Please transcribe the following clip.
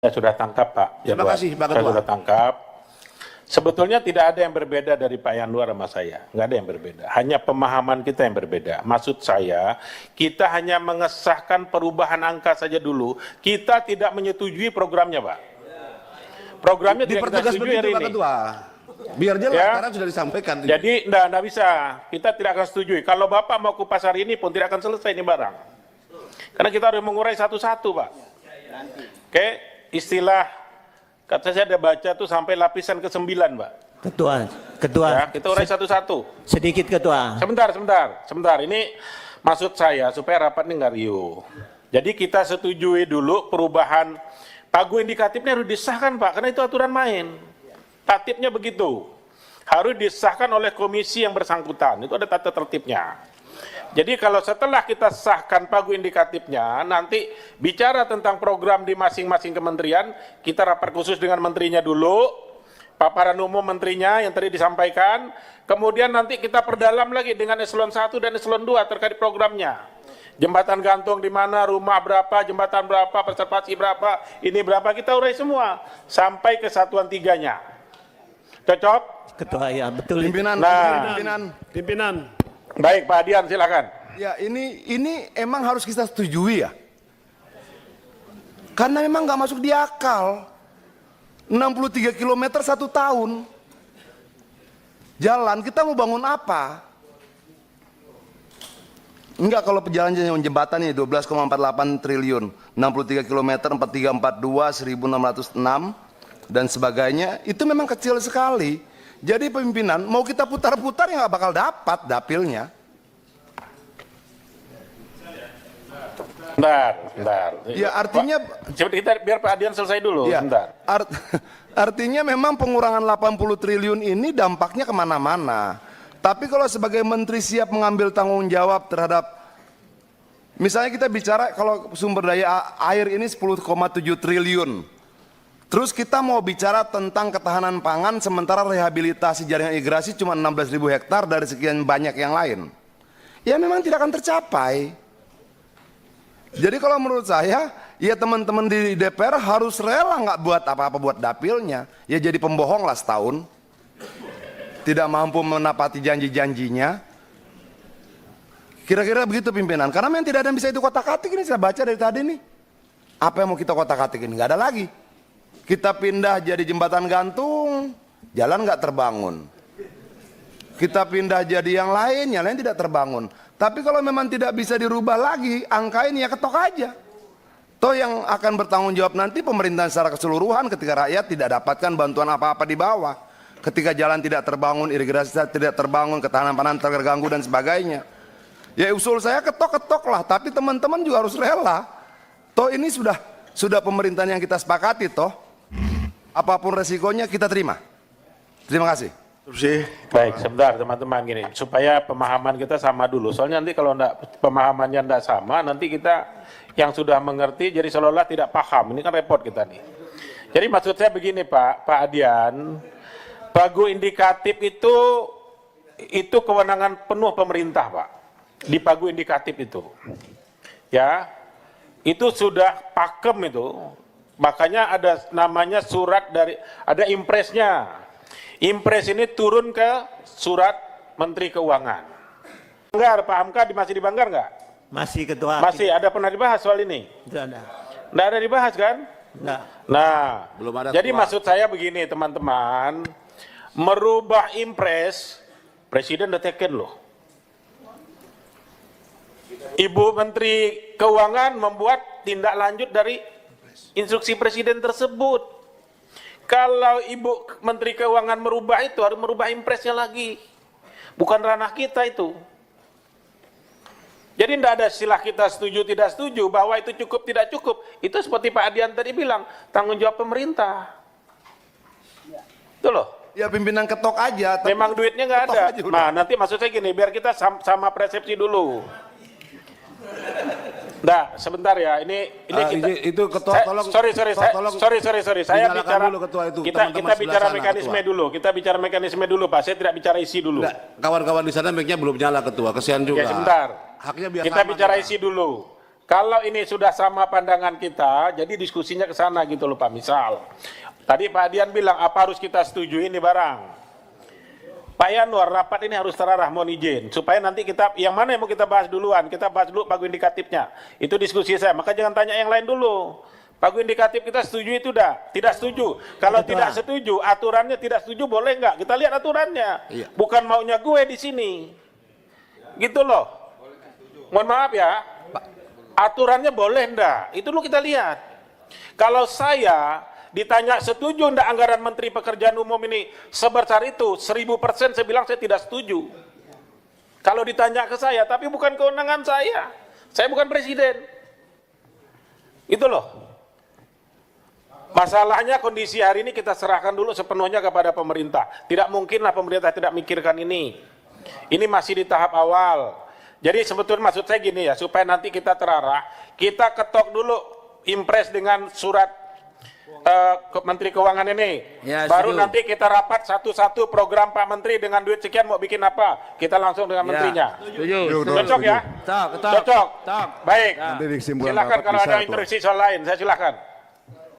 Saya sudah tangkap Pak. Terima kasih Pak Ketua. Saya sudah tangkap. Sebetulnya tidak ada yang berbeda dari Pak Yanuar sama saya. Nggak ada yang berbeda. Hanya pemahaman kita yang berbeda. Maksud saya, kita hanya mengesahkan perubahan angka saja dulu. Kita tidak menyetujui programnya Pak. Programnya tidak kita setujui hari Pak ini. Ketua. Biar jelas, Ya. karena sudah disampaikan. Jadi enggak bisa. Kita tidak akan setujui. Kalau Bapak mau kupas hari ini pun tidak akan selesai ini barang. Karena kita harus mengurai satu-satu Pak. Oke, istilah kata saya ada baca tuh sampai lapisan ke-9 Pak. Ketua, Ya, kita urai satu-satu. sedikit Ketua. Sebentar. Ini maksud saya supaya rapat ini nggak riuh. Jadi kita setujui dulu perubahan pagu indikatifnya harus disahkan Pak, karena itu aturan main. Tatipnya begitu. Harus disahkan oleh komisi yang bersangkutan. Itu ada tata tertibnya. Jadi kalau setelah kita sahkan pagu indikatifnya, nanti bicara tentang program di masing-masing kementerian, kita rapat khusus dengan menterinya dulu, paparan umum menterinya yang tadi disampaikan, kemudian nanti kita perdalam lagi dengan eselon 1 dan eselon 2 terkait programnya. Jembatan gantung di mana, rumah berapa, jembatan berapa, preservasi berapa, ini berapa, kita urai semua sampai ke satuan 3-nya. Cocok? Ketua, ya betul. Pimpinan, Nah. pimpinan. Baik, Pak Adian silakan. Ya, ini emang harus kita setujui ya. Karena memang nggak masuk di akal. 63 km 1 tahun. Jalan, kita mau bangun apa? Enggak, kalau perjalanan jembatan ini 12,48 triliun, 63 km, 4342, 1606 dan sebagainya, itu memang kecil sekali. Jadi pimpinan mau kita putar-putar ya nggak bakal dapat dapilnya. Bentar. Ya artinya Coba kita biar Pak Adian selesai dulu, ya, bentar. artinya memang pengurangan 80 triliun ini dampaknya kemana-mana. Tapi kalau sebagai menteri siap mengambil tanggung jawab terhadap, misalnya kita bicara kalau sumber daya air ini 10,7 triliun. Terus kita mau bicara tentang ketahanan pangan sementara rehabilitasi jaringan irigasi cuma 16.000 hektar dari sekian banyak yang lain. Ya memang tidak akan tercapai. Jadi kalau menurut saya, ya teman-teman di DPR harus rela nggak buat apa-apa buat dapilnya. Ya jadi pembohong lah setahun. Tidak mampu menepati janji-janjinya. Kira-kira begitu pimpinan. Karena memang tidak ada yang bisa itu kotak-katik ini saya baca dari tadi nih. Apa yang mau kita kotak-katik ini? Nggak ada lagi. Kita pindah jadi jembatan gantung, jalan nggak terbangun. Kita pindah jadi yang lain tidak terbangun. Tapi kalau memang tidak bisa dirubah lagi, angka ini ya ketok aja. Toh yang akan bertanggung jawab nanti pemerintahan secara keseluruhan ketika rakyat tidak dapatkan bantuan apa-apa di bawah. Ketika jalan tidak terbangun, irigasi tidak terbangun, ketahanan pangan terganggu dan sebagainya. Ya usul saya ketok-ketok lah, tapi teman-teman juga harus rela. Toh ini sudah pemerintahan yang kita sepakati toh. Apapun resikonya kita terima. Terima kasih. Baik, sebentar teman-teman gini, supaya pemahaman kita sama dulu. Soalnya nanti kalau pemahamannya enggak sama, nanti kita yang sudah mengerti jadi seolah-olah tidak paham. Ini kan repot kita nih. Jadi maksud saya begini Pak Adian, pagu indikatif itu kewenangan penuh pemerintah Pak. Di pagu indikatif itu. Ya. Itu sudah pakem itu. Makanya ada namanya surat dari, ada impresnya. Impres ini turun ke surat Menteri Keuangan. Banggar, Pak Hamka masih di Banggar nggak? Masih Ketua. Masih, ada pernah dibahas soal ini? Tidak ada. Nggak ada dibahas kan? Enggak. Nah, Belum ada jadi keluar. maksud saya begini teman-teman, merubah impres, Presiden udah teken loh. Ibu Menteri Keuangan membuat tindak lanjut dari instruksi Presiden tersebut. Kalau Ibu Menteri Keuangan merubah itu, harus merubah impresnya lagi. Bukan ranah kita itu. Jadi tidak ada istilah kita setuju tidak setuju, bahwa itu cukup tidak cukup. Itu seperti Pak Adian tadi bilang, tanggung jawab pemerintah. Itu loh. Ya pimpinan ketok aja. Tapi Memang duitnya nggak ketok ada. aja udah. Nah nanti maksud saya gini, biar kita sama persepsi dulu. Nah, sebentar ya. Ini kita. itu ketua tolong. Sorry. Saya dinyalakan bicara dulu ketua itu. Kita Teman-teman bicara sebelah sana, mekanisme ketua. dulu. Kita bicara mekanisme dulu, Pak. Saya tidak bicara isi dulu. Kawan-kawan di sana mic-nya belum nyala ketua, kesian juga. Ya sebentar. Haknya biar Kita sama bicara kita. isi dulu. Kalau ini sudah sama pandangan kita, jadi diskusinya ke sana gitu loh Pak. Misal, tadi Pak Adian bilang apa harus kita setuju ini barang. Pak Yanwar, rapat ini harus terarah, mohon izin. Supaya nanti kita, yang mana yang mau kita bahas duluan, kita bahas dulu pagu indikatifnya. Itu diskusi saya, maka jangan tanya yang lain dulu. Pagu indikatif kita setuju itu dah, tidak setuju. Kalau tidak setuju, aturannya tidak setuju boleh nggak? Kita lihat aturannya. Bukan maunya gue di sini. Gitu loh. Mohon maaf ya. Aturannya boleh ndak? Itu dulu kita lihat. Kalau saya ditanya setuju ndak anggaran Menteri Pekerjaan Umum ini sebesar itu, 1000% saya bilang saya tidak setuju. Kalau ditanya ke saya, tapi bukan kewenangan saya. Saya bukan presiden. Itu loh. Masalahnya kondisi hari ini kita serahkan dulu sepenuhnya kepada pemerintah. Tidak mungkinlah pemerintah tidak mikirkan ini. Ini masih di tahap awal. Jadi sebetulnya maksud saya gini ya, supaya nanti kita terarah, kita ketok dulu impres dengan surat Menteri Keuangan ini. Ya, baru setuju. nanti kita rapat satu-satu program Pak Menteri dengan duit sekian mau bikin apa. Kita langsung dengan menterinya. Setuju. Cocok ya? Ketok. Cocok. Ketok. Baik. Nanti disimpulan Silakan rapat kalau bisa, ada Tuan. interaksi soal lain, saya silakan.